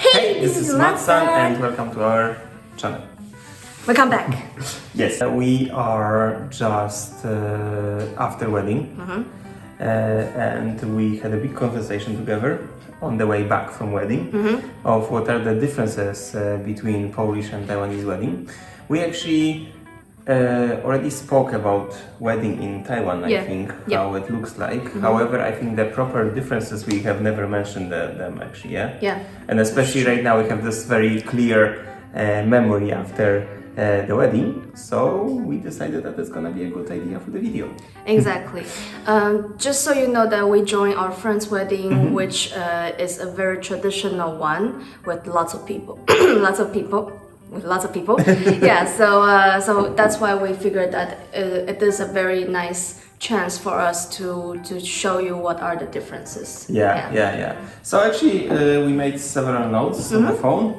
Hey, this is MATSAN and welcome to our channel. Welcome back. Yes, we are just after wedding and we had a big conversation together on the way back from wedding of what are the differences between Polish and Taiwanese wedding. We actually already spoke about wedding in Taiwan, I think, how it looks like. However, I think the proper differences we have never mentioned them actually, Yeah. And especially right now we have this very clear memory after the wedding, so we decided that it's gonna be a good idea for the video. Exactly. Just so you know that we joined our friend's wedding, which is a very traditional one with lots of people. Yeah, so that's why we figured that it is a very nice chance for us to show you what are the differences. Yeah. So actually we made several notes on the phone,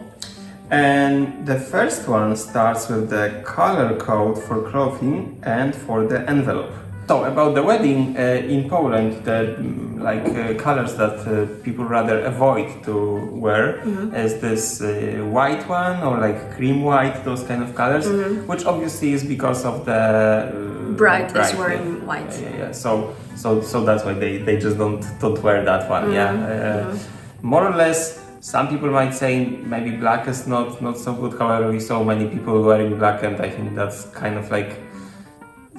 and the first one starts with the color code for clothing and for the envelope. So about the wedding in Poland, the colors that people rather avoid to wear is this white one or like cream white, those kind of colors, which obviously is because of the bride is wearing white. Yeah. So that's why they just don't wear that one. More or less, some people might say maybe black is not so good. However, we saw many people wearing black, and I think that's kind of like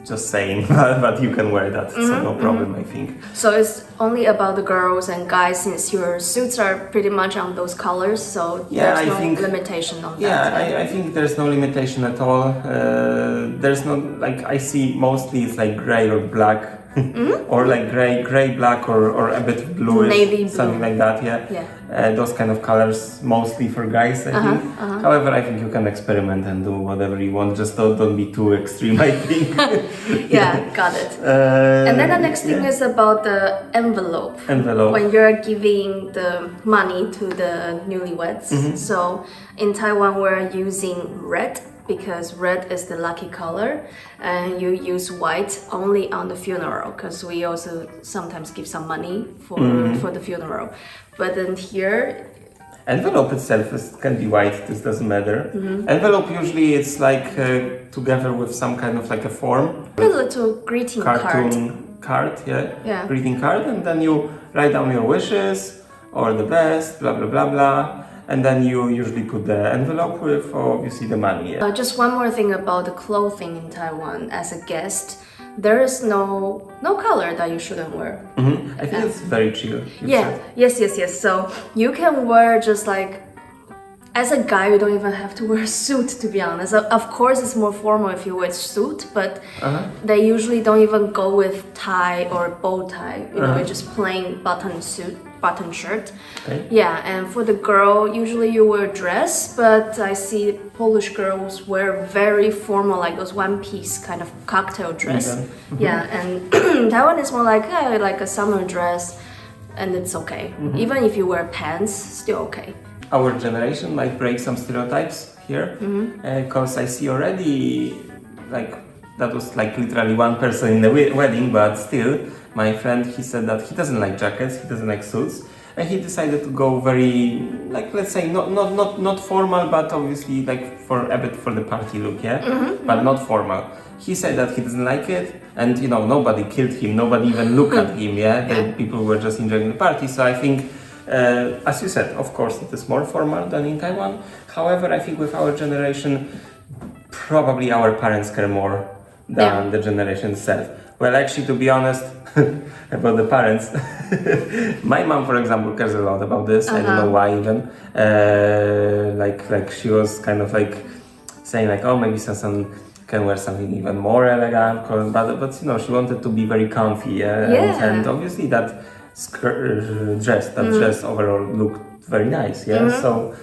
just saying, but you can wear that, so no problem, I think. So it's only about the girls and guys, since your suits are pretty much on those colors, so there's no limitation on that. Yeah, I think there's no limitation at all. There's no, like, I see mostly it's like gray or black, or like gray, black, or a bit bluish, navy blue, something like that, those kind of colors, mostly for guys, I think. However, I think you can experiment and do whatever you want, just don't be too extreme, I think. Got it. And then the next thing is about the envelope. When you're giving the money to the newlyweds. So in Taiwan, we're using red, because red is the lucky color, and you use white only on the funeral, because we also sometimes give some money for the funeral. But then here, envelope itself can be white, this doesn't matter. Envelope usually it's like together with some kind of like a form. A little greeting card, greeting card, and then you write down your wishes or the best, blah blah blah blah. And then you usually put the envelope with obviously the money. Just one more thing about the clothing in Taiwan. As a guest, there is no color that you shouldn't wear. I think it's very chill. Yes. So you can wear just like, as a guy, you don't even have to wear a suit, to be honest. Of course, it's more formal if you wear a suit, but they usually don't even go with tie or bow tie. You know, it's just plain button shirt. And for the girl, usually you wear a dress, but I see Polish girls wear very formal, like those one-piece kind of cocktail dress. And Taiwan is more like a summer dress, and it's okay. Even if you wear pants, still okay. Our generation might break some stereotypes here, because I see already, like, that was like literally one person in the wedding, but still, my friend, he said that he doesn't like jackets, he doesn't like suits, and he decided to go very, like, let's say, not formal, but obviously like for a bit for the party look, but not formal. He said that he doesn't like it, and you know, nobody killed him, nobody even looked at him, The people were just enjoying the party. So I think, as you said, of course, it is more formal than in Taiwan. However, I think with our generation, probably our parents care more than the generation itself. Well, actually, to be honest, about the parents, my mom, for example, cares a lot about this. I don't know why even. Like she was kind of like saying like, oh, maybe son can wear something even more elegant, but you know, she wanted to be very comfy, and obviously that dress overall looked very nice, So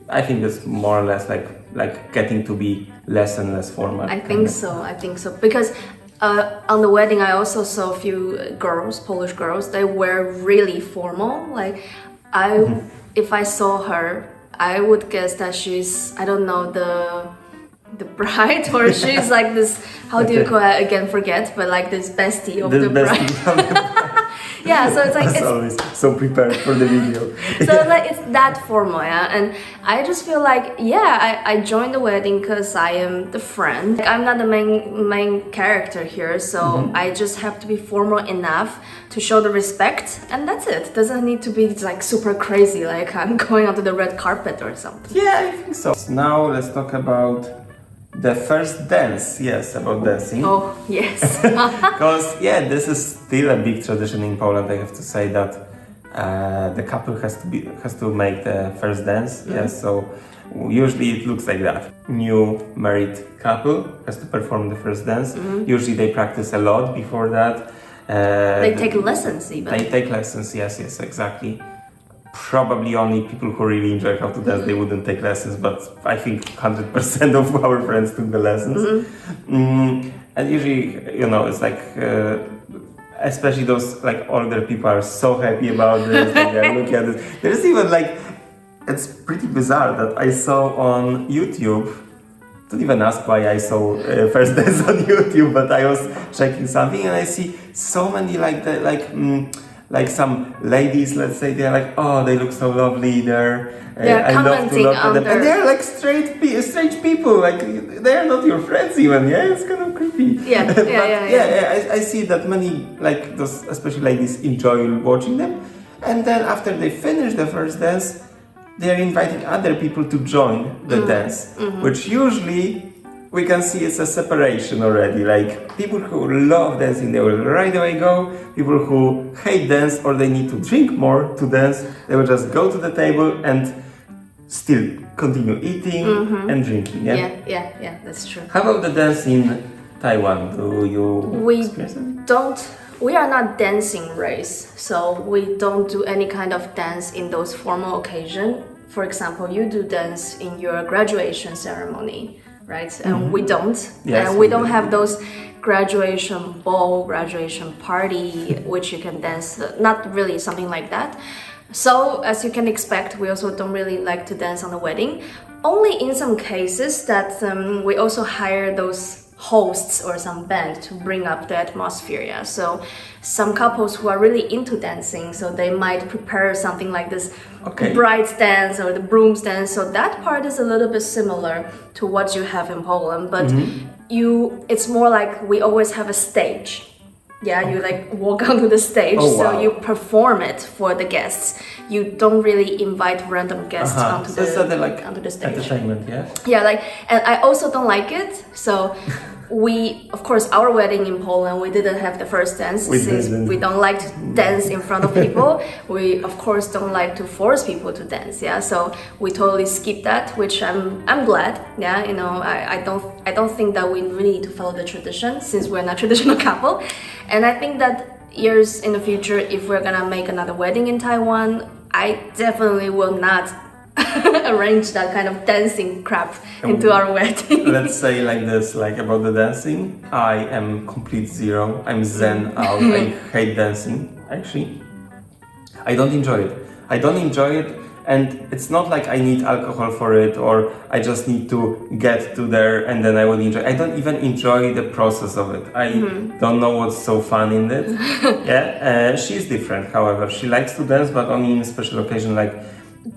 I think it's more or less like getting to be less and less formal. I think so, because on the wedding I also saw a few girls, Polish girls, they wear really formal. Like if I saw her, I would guess that she's, I don't know, the bride, or she's like this, how do you call it again, forget, but like this bestie of the bride. Yeah, so it's like As always, so prepared for the video. so like it's that formal, yeah. And I just feel like, yeah, I joined the wedding because I am the friend. Like, I'm not the main character here, so I just have to be formal enough to show the respect, and that's it. Doesn't need to be like super crazy, like I'm going onto the red carpet or something. Yeah, I think so. Now let's talk about the first dance. Yes, about dancing. Oh, yes. Because yeah, this is still a big tradition in Poland. I have to say that the couple has to make the first dance. Yes, so usually it looks like that. New married couple has to perform the first dance. Usually they practice a lot before that. They take lessons even. They take lessons. Yes, exactly. Probably only people who really enjoy how to dance, they wouldn't take lessons, but I think 100% of our friends took the lessons. And usually, you know, it's like, especially those like older people are so happy about this, like they're looking at this. There's even like, it's pretty bizarre that I saw on YouTube. Don't even ask why I saw first dance on YouTube, but I was checking something and I see so many like some ladies, let's say, they're like, oh, they look so lovely. They're I love to look at them, and they're like strange people. Like they're not your friends even. Yeah, it's kind of creepy. Yeah, I see that many like those, especially ladies, enjoy watching them, and then after they finish the first dance, they are inviting other people to join the dance, which usually we can see it's a separation already. Like people who love dancing, they will right away go. People who hate dance or they need to drink more to dance, they will just go to the table and still continue eating and drinking. Yeah, that's true. How about the dance in Taiwan? Do you experience it? We are not dancing race, so we don't do any kind of dance in those formal occasions. For example, you do dance in your graduation ceremony, right? And we don't. Yes, and we don't have those graduation ball, graduation party, which you can dance, not really something like that. So, as you can expect, we also don't really like to dance on the wedding. Only in some cases that we also hire those hosts or some band to bring up the atmosphere. Yeah? So some couples who are really into dancing, so they might prepare something like this bride's dance or the broom's dance. So that part is a little bit similar to what you have in Poland, but it's more like we always have a stage. Yeah, you like walk onto the stage, so you perform it for the guests. You don't really invite random guests onto the stage. Entertainment, yeah. Yeah, like, and I also don't like it. So we, of course, our wedding in Poland, we didn't have the first dance since we don't like to dance in front of people. We, of course, don't like to force people to dance. Yeah, so we totally skip that, which I'm glad. Yeah, you know, I don't think that we really need to follow the tradition since we're not a traditional couple. And I think that years in the future, if we're gonna make another wedding in Taiwan, I definitely will not arrange that kind of dancing crap into our wedding. Let's say like this, like about the dancing, I am complete zero. I'm zen out. I hate dancing, actually. I don't enjoy it. And it's not like I need alcohol for it or I just need to get to there and then I will enjoy. I don't even enjoy the process of it. I don't know what's so fun in it. Yeah, she's different, however. She likes to dance, but only in a special occasion, like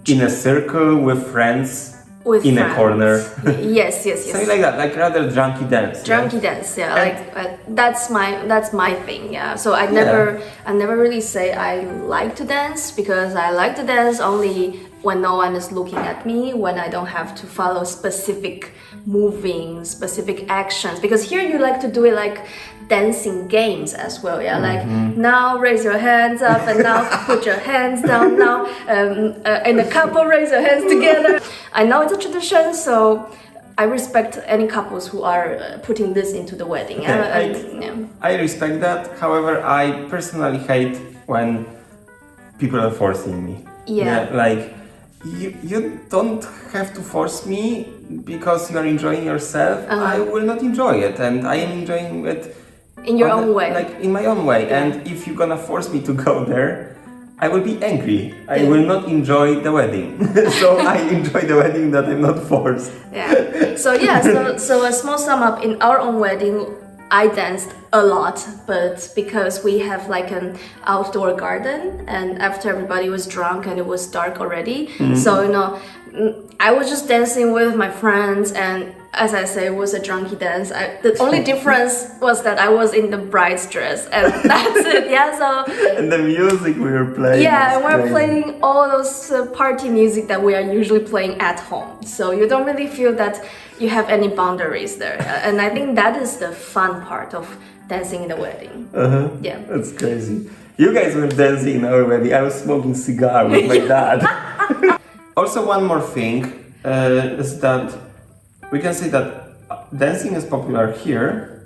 in a circle with friends. A corner. Yes. Something like that, like rather drunky dance. Dance, yeah. Like that's my thing, yeah. So I never really say I like to dance because I like to dance only when no one is looking at me, when I don't have to follow specific moving, specific actions. Because here you like to do it like dancing games as well, yeah. Like now raise your hands up and now put your hands down now, and the couple raise your hands together. I know it's a tradition, so I respect any couples who are putting this into the wedding. Okay, I respect that. However, I personally hate when people are forcing me. Yeah, like you don't have to force me because you are enjoying yourself. I will not enjoy it, and I am enjoying it in your own way. Like in my own way. And if you're gonna force me to go there, I will be angry. I will not enjoy the wedding. So I enjoy the wedding that I'm not forced. Yeah. So a small sum up, in our own wedding, I danced a lot, but because we have like an outdoor garden, and after everybody was drunk and it was dark already, so you know, I was just dancing with my friends, and as I say, it was a drunky dance. The only difference was that I was in the bride's dress, and that's it. Yeah, so. And the music we were playing. Yeah, and we're playing all those party music that we are usually playing at home. So you don't really feel that you have any boundaries there, and I think that is the fun part of dancing in the wedding. Yeah, that's crazy. You guys were dancing in our wedding. I was smoking cigar with my dad. Also, one more thing is that we can say that dancing is popular here.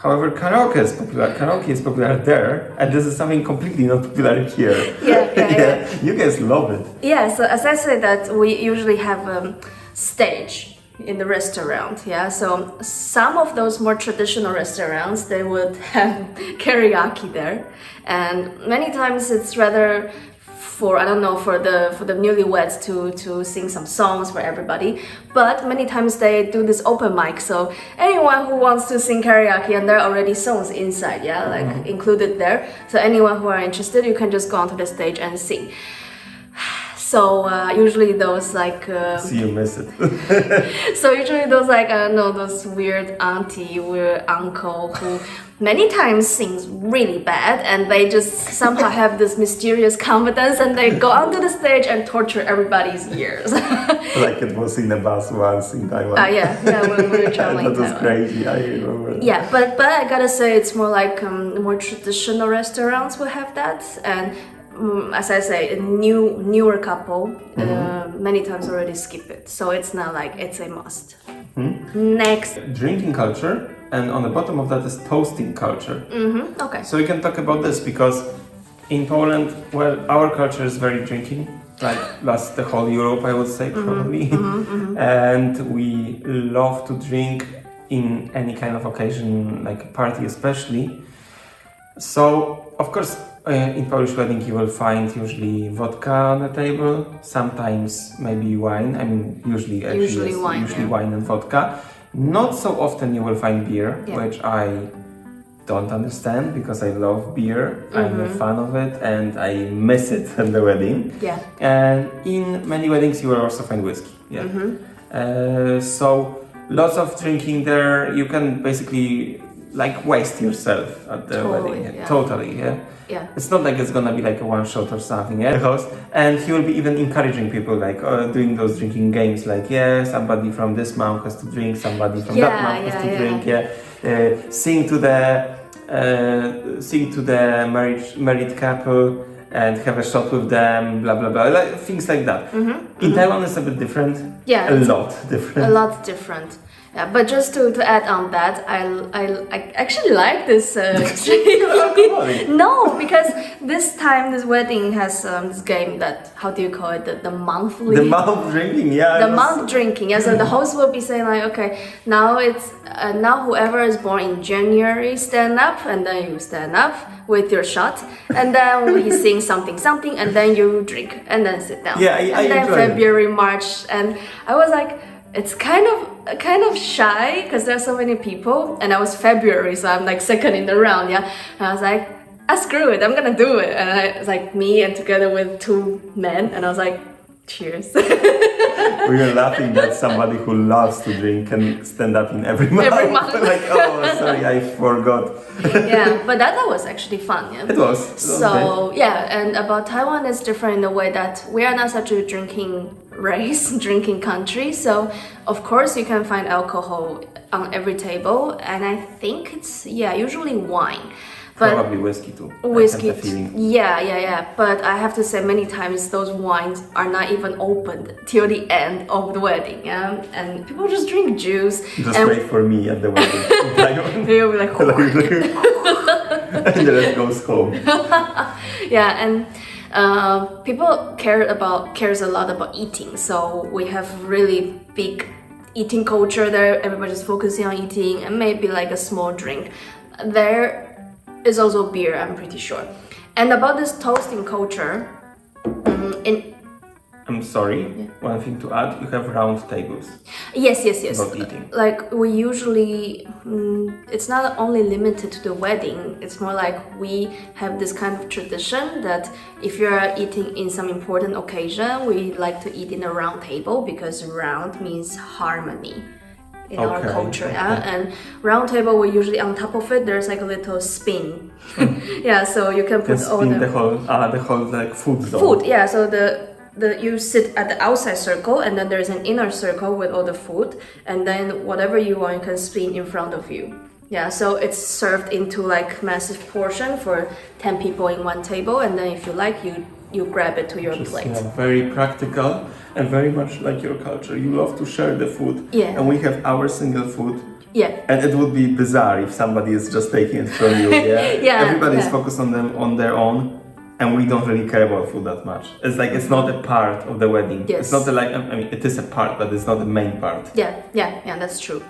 However, karaoke is popular. Karaoke is popular there, and this is something completely not popular here. Yeah. You guys love it. Yeah. So as I said, that we usually have a stage in the restaurant. Yeah. So some of those more traditional restaurants, they would have karaoke there, and many times it's rather for, I don't know, for the newlyweds to sing some songs for everybody, but many times they do this open mic, so anyone who wants to sing karaoke, and there are already songs inside, yeah, like included there, so anyone who are interested, you can just go onto the stage and sing. So usually those like see, you miss it. So usually those like, I don't know, those weird auntie, weird uncle who many times sings really bad, and they just somehow have this mysterious confidence, and they go onto the stage and torture everybody's ears. Like it was in the bus once in Taiwan. Yeah, when we were traveling. That was crazy, I remember. Yeah, but I gotta say, it's more like more traditional restaurants will have that, and as I say, a newer couple many times already skip it, so it's not like it's a must. Next, drinking culture, and on the bottom of that is toasting culture. Okay. So we can talk about this because in Poland, well, our culture is very drinking, like that's the whole Europe, I would say, probably. And we love to drink in any kind of occasion, like a party especially. So, of course, in Polish wedding you will find usually vodka on the table, sometimes maybe wine. I mean, usually wine and vodka. Not so often you will find beer, which I don't understand because I love beer. I'm a fan of it and I miss it at the wedding. Yeah. And in many weddings you will also find whiskey. Yeah. So lots of drinking there. You can basically like waste yourself at the wedding. Yeah. Totally, yeah. Yeah. It's not like it's gonna be like a one shot or something, yeah. The host, and he will be even encouraging people, like doing those drinking games, like somebody from this mom has to drink, somebody from that mom has to drink, sing to the married couple and have a shot with them, blah blah blah, like, things like that. In Taiwan, it's a bit different. Yeah, a lot different. Yeah, but just to add on that, I actually like this. No, because this wedding has this game that, how do you call it? The monthly. The month drinking, yeah. The month drinking, yeah. So the host will be saying like, okay, now it's now whoever is born in January stand up, and then you stand up with your shot, and then he sings something, and then you drink, and then sit down. Yeah, and then February, March, and I was like, it's kind of shy because there's so many people, and I was February, so I'm like second in the round, yeah. And I was like, screw it, I'm gonna do it. And it was like me and together with two men, and I was like, cheers. We were laughing that somebody who loves to drink can stand up in every month. Like, oh, sorry, I forgot. Yeah, but that was actually fun. Yeah? It was. So yeah, and about Taiwan is different in the way that we are not such a drinking country. So of course you can find alcohol on every table, and I think it's usually wine. But probably whiskey too. Whiskey, yeah. But I have to say, many times those wines are not even opened till the end of the wedding, yeah. And people just drink juice. Just wait for me at the wedding. You'll be like, and the rest goes home. Yeah, and people cares a lot about eating. So we have really big eating culture there. Everybody's focusing on eating, and maybe like a small drink. There is also beer, I'm pretty sure. And about this toasting culture, I'm sorry, one thing to add, you have round tables. Yes. For eating. Like we usually, it's not only limited to the wedding, it's more like we have this kind of tradition that if you're eating in some important occasion, we like to eat in a round table because round means harmony in our culture. And round table, we usually on top of it, there's like a little spin. So you can put all the whole like food zone. Food, so you sit at the outside circle and then there's an inner circle with all the food, and then whatever you want you can spin in front of you. So it's served into like massive portion for 10 people in one table, and then if you like you grab it to your plate. Very practical and very much like your culture. You love to share the food. And we have our single food. And it would be bizarre if somebody is just taking it from you. Everybody is focused on their own. And we don't really care about food that much. It's like it's not a part of the wedding. It's not it is a part, but it's not the main part. That's true.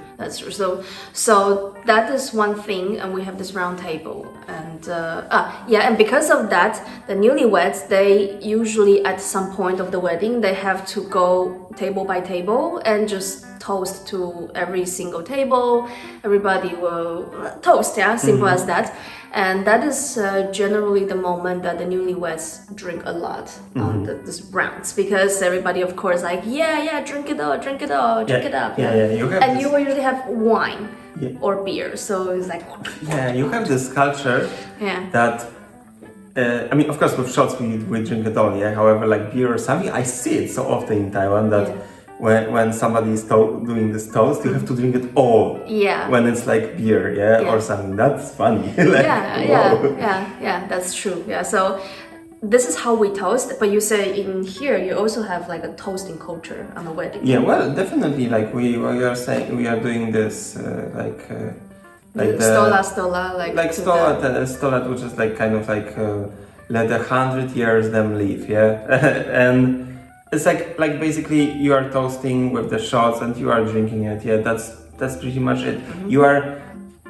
So that is one thing, and we have this round table, and and because of that, the newlyweds, they usually at some point of the wedding they have to go table by table and just toast to every single table. Everybody will toast, simple as that. And that is generally the moment that the newlyweds drink a lot on these rounds, because everybody, of course, like drink it all, drink it up. And you will usually have wine or beer, so it's like you have this culture that of course with shots we drink it all. However, like beer or something, I see it so often in Taiwan that. When somebody is doing this toast, you have to drink it all. When it's like beer, or something. That's funny. That's true. So this is how we toast. But you say in here you also have like a toasting culture on the wedding. Well, definitely. Like we are saying, we are doing this like stola, stola, which is like kind of like let 100 years them live, and. It's like basically you are toasting with the shots and you are drinking it. That's pretty much it. You are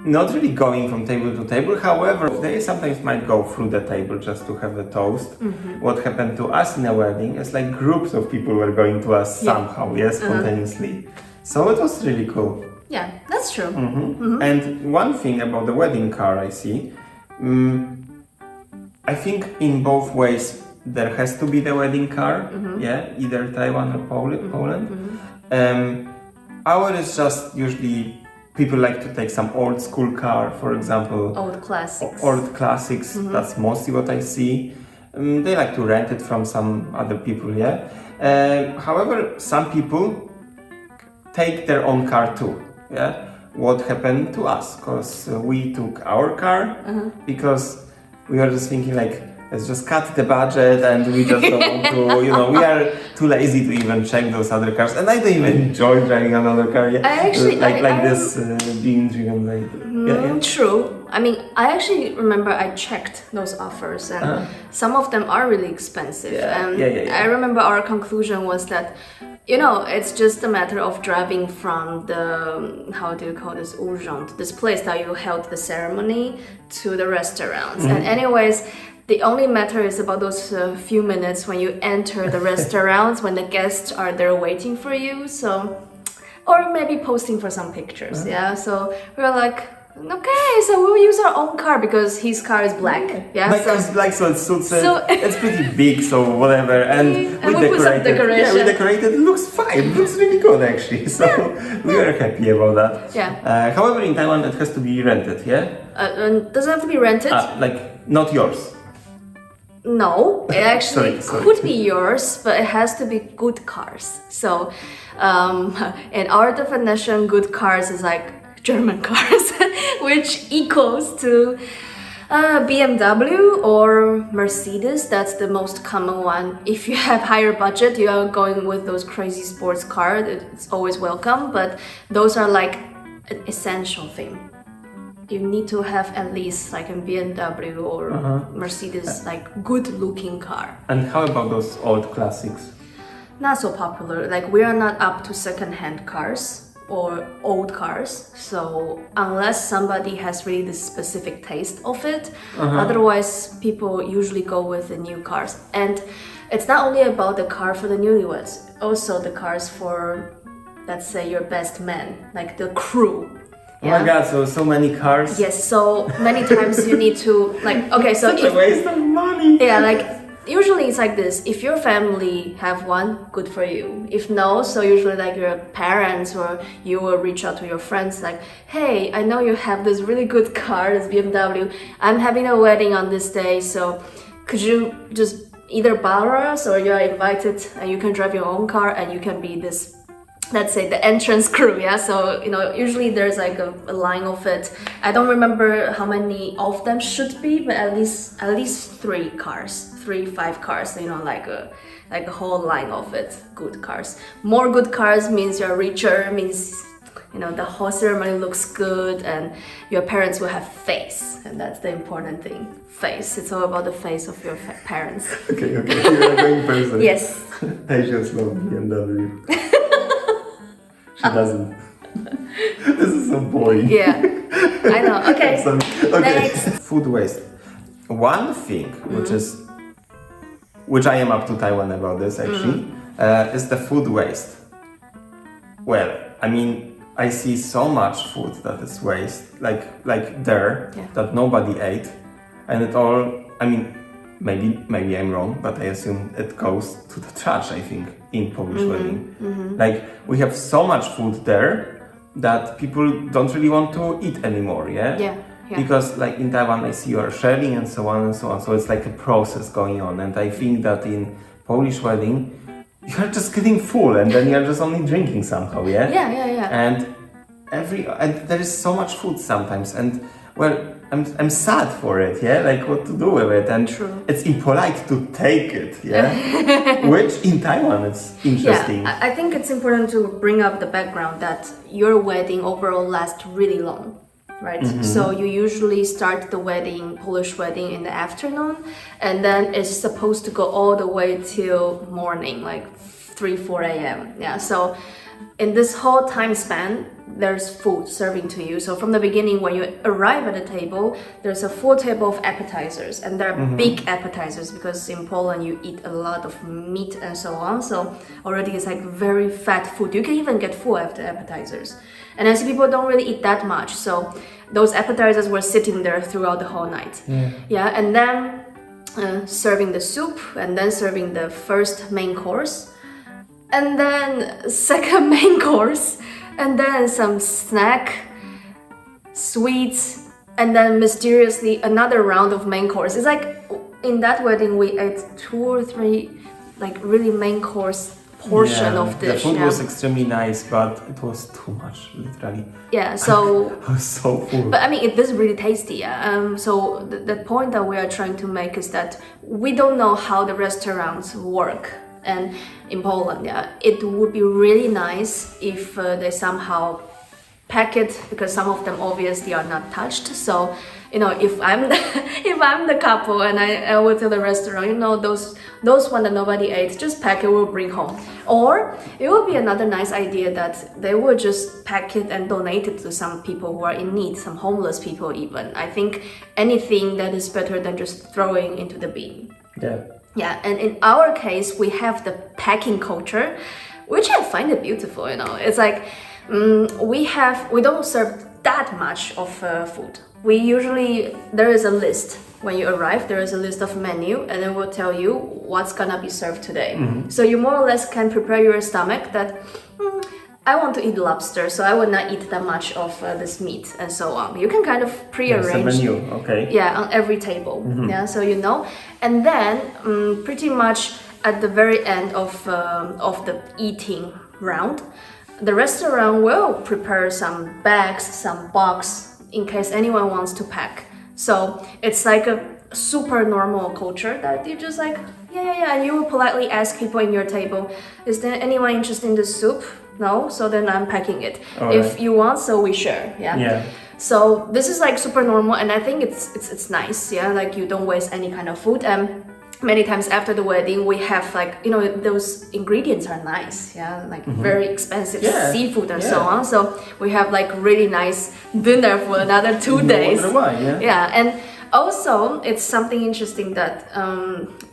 not really going from table to table. However, they sometimes might go through the table just to have the toast. What happened to us in a wedding is like groups of people were going to us somehow, spontaneously. So it was really cool. That's true. And one thing about the wedding car I see, I think in both ways. There has to be the wedding car, either Taiwan or Poland. Our is just usually people like to take some old school car, for example. Old classics. That's mostly what I see. They like to rent it from some other people, however, some people take their own car too, What happened to us? Because we took our car because we were just thinking like, let's just cut the budget and we just don't want to, we are too lazy to even check those other cars. And I don't even enjoy driving another car. Being driven like True. I actually remember I checked those offers and some of them are really expensive. I remember our conclusion was that, it's just a matter of driving from the, how do you call this, urząd, this place that you held the ceremony, to the restaurants. And anyways, the only matter is about those few minutes when you enter the restaurants, when the guests are there waiting for you. So, or maybe posting for some pictures. So we're like, okay, so we'll use our own car because his car is black. My car is black, so it suits it. It's pretty big, so whatever. And we put some decoration. We decorated. It looks fine. It looks really good actually. So we are happy about that. However, in Taiwan, it has to be rented. Does it have to be rented? Not yours. No, it actually could be yours, but it has to be good cars. So, in our definition, good cars is like German cars, which equals to BMW or Mercedes. That's the most common one. If you have higher budget, you are going with those crazy sports cars. It's always welcome, but those are like an essential thing. You need to have at least like a BMW or Mercedes, like good looking car. And how about those old classics? Not so popular. Like we are not up to second-hand cars. or old cars. So unless somebody has really this specific taste of it, otherwise people usually go with the new cars. And it's not only about the car for the newlyweds, also the cars for, let's say, your best man, like the crew. Oh my god, so many cars. Yes, so many times you need to like, okay, so Such a waste of money. Yeah, like usually it's like this. If your family have one, good for you. If no, so usually like your parents or you will reach out to your friends like, hey, I know you have this really good car, this BMW. I'm having a wedding on this day, so could you just either borrow us or you're invited and you can drive your own car and you can be this, let's say, the entrance crew. Yeah, so usually there's like a line of it. I don't remember how many of them should be, but at least 3 cars, 5 cars, like a whole line of it, good cars. More good cars means you're richer, means the whole ceremony looks good and your parents will have face, and that's the important thing. Face. It's all about the face of your parents. Okay, you're a going person. Yes. I just love BMW. She doesn't. This is so boring. Yeah, I know. Okay. Next. Food waste. One thing which I am up to Taiwan about this actually, is the food waste. Well, I mean, I see so much food that is waste, like there, that nobody ate, and it all. I mean, maybe I'm wrong, but I assume it goes to the trash, I think, in Polish wedding. Like, we have so much food there that people don't really want to eat anymore, yeah? Because like in Taiwan, I see you are sharing and so on and so on. So it's like a process going on. And I think that in Polish wedding, you're just getting full and then you're just only drinking somehow, yeah? Yeah. And there is so much food sometimes. And well, I'm sad for it, yeah? Like what to do with it. And it's impolite to take it, yeah? Which in Taiwan it's interesting. Yeah, I think it's important to bring up the background that your wedding overall lasts really long, right? So you usually start the wedding, Polish wedding, in the afternoon, and then it's supposed to go all the way till morning, like 3-4 a.m. Yeah, so in this whole time span, there's food serving to you. So from the beginning, when you arrive at the table, there's a full table of appetizers, and they're big appetizers because in Poland you eat a lot of meat and so on. So already it's like very fat food. You can even get full after appetizers. And I see people don't really eat that much. So those appetizers were sitting there throughout the whole night. Yeah, and then serving the soup, and then serving the first main course, and then second main course, and then some snack, sweets, and then mysteriously another round of main course. It's like in that wedding we ate 2 or 3 like really main course portion of dish. The food was extremely nice, but it was too much, literally. Yeah, so I was so full. But I mean, it is really tasty. So the point that we are trying to make is that we don't know how the restaurants work. And in Poland, it would be really nice if they somehow pack it, because some of them obviously are not touched. So, if I'm the couple and I go to the restaurant, those one that nobody ate, just pack it, we'll bring home. Or it would be another nice idea that they would just pack it and donate it to some people who are in need, some homeless people even. I think anything that is better than just throwing into the bin. Yeah, and in our case, we have the packing culture, which I find it beautiful, It's like, we don't serve that much of food. There is a list. When you arrive, there is a list of menu, and then we'll tell you what's gonna be served today. So you more or less can prepare your stomach that, I want to eat lobster, so I will not eat that much of this meat and so on. You can kind of prearrange. Yes, the menu, okay. Yeah, on every table. Yeah, so and then pretty much at the very end of the eating round, the restaurant will prepare some bags, some box in case anyone wants to pack. So it's like a super normal culture that you just like, and you will politely ask people in your table, is there anyone interested in the soup? No, so then I'm packing it. If you want, so we share. Yeah. So this is like super normal, and I think it's nice. Yeah, like you don't waste any kind of food. And many times after the wedding, we have like, you know, those ingredients are nice, yeah, like very expensive seafood and so on. So we have like really nice dinner for another 2 days. Yeah, and also it's something interesting that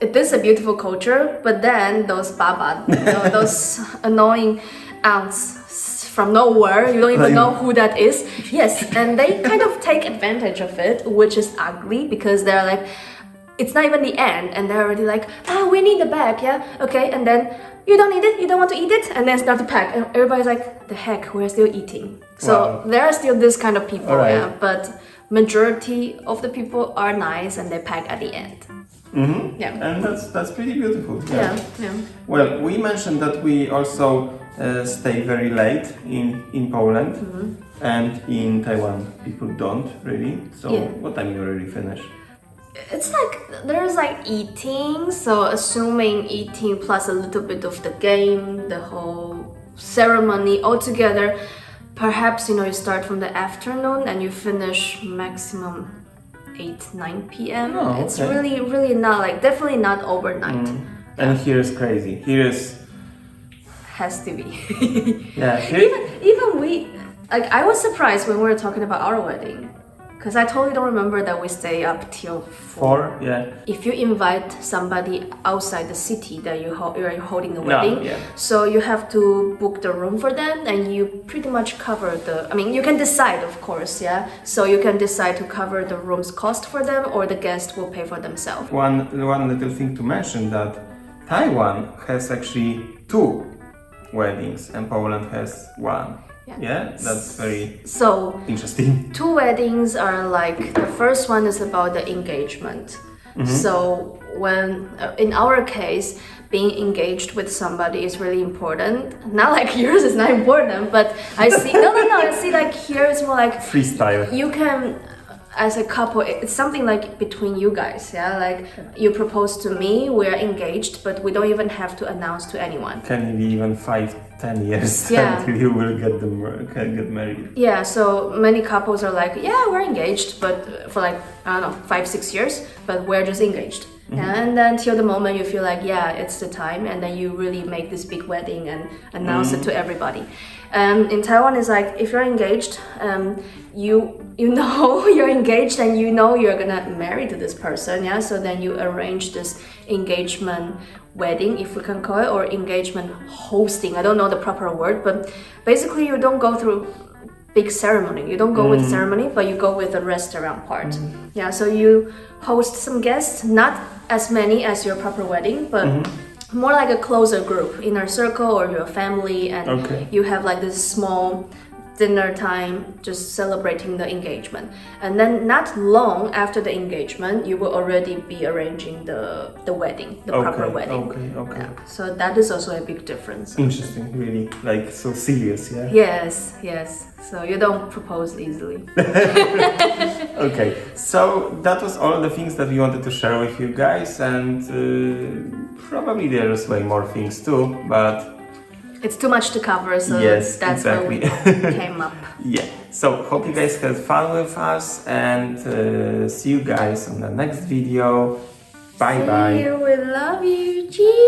it is a beautiful culture, but then those baba, you know, those annoying aunts from nowhere, you don't even know who that is. Yes, and they kind of take advantage of it, which is ugly because they're like, it's not even the end, and they're already like, we need the bag, yeah, okay, and then you don't need it, you don't want to eat it, and then start to pack, and everybody's like, the heck, we're still eating. So there are still this kind of people, yeah, but majority of the people are nice and they pack at the end. Yeah, and that's pretty beautiful. Yeah. Well, we mentioned that we also stay very late in Poland, and in Taiwan people don't really. So what time you already finish? It's like there's like eating, so assuming eating plus a little bit of the game, the whole ceremony all together, perhaps, you know, you start from the afternoon and you finish maximum 8-9 p.m. It's really not like, definitely not overnight. And here is crazy. Here is has to be. Yeah. Even we, like, I was surprised when we were talking about our wedding. Because I totally don't remember that we stay up till 4. Yeah. If you invite somebody outside the city that you're holding the wedding, so you have to book the room for them, and you pretty much cover the. I mean, you can decide, of course, yeah. So you can decide to cover the room's cost for them, or the guest will pay for themselves. One little thing to mention, that Taiwan has actually 2 weddings and Poland has 1. Yeah, that's very interesting. 2 weddings are like, the first one is about the engagement. So when, in our case, being engaged with somebody is really important. Not like yours is not important, but I see, no, I see like here it's more like freestyle. You can, as a couple, it's something like between you guys, yeah? Like you propose to me, we're engaged, but we don't even have to announce to anyone. Can be even 5-10 years until you will get married. Yeah, so many couples are like, yeah, we're engaged, but for like, I don't know, 5-6 years, but we're just engaged. And then till the moment you feel like, yeah, it's the time, and then you really make this big wedding and announce it to everybody. In Taiwan, it's like, if you're engaged, you know you're engaged and you know you're gonna marry to this person, yeah? So then you arrange this engagement wedding, if we can call it, or engagement hosting. I don't know the proper word, but basically you don't go through big ceremony. You don't go with ceremony, but you go with the restaurant part. Yeah, so you host some guests, not as many as your proper wedding, but more like a closer group, inner circle or your family, and you have like this small dinner time just celebrating the engagement. And then not long after the engagement, you will already be arranging the wedding, the proper wedding. Yeah. So that is also a big difference. Interesting, really, like so serious, yeah? Yes. So you don't propose easily. Okay, so that was all the things that we wanted to share with you guys, and probably there's way more things too, but it's too much to cover, so that's where we came up. Yeah, so hope you guys had fun with us, and see you guys on the next video. Bye bye. See you, we love you. Cheers.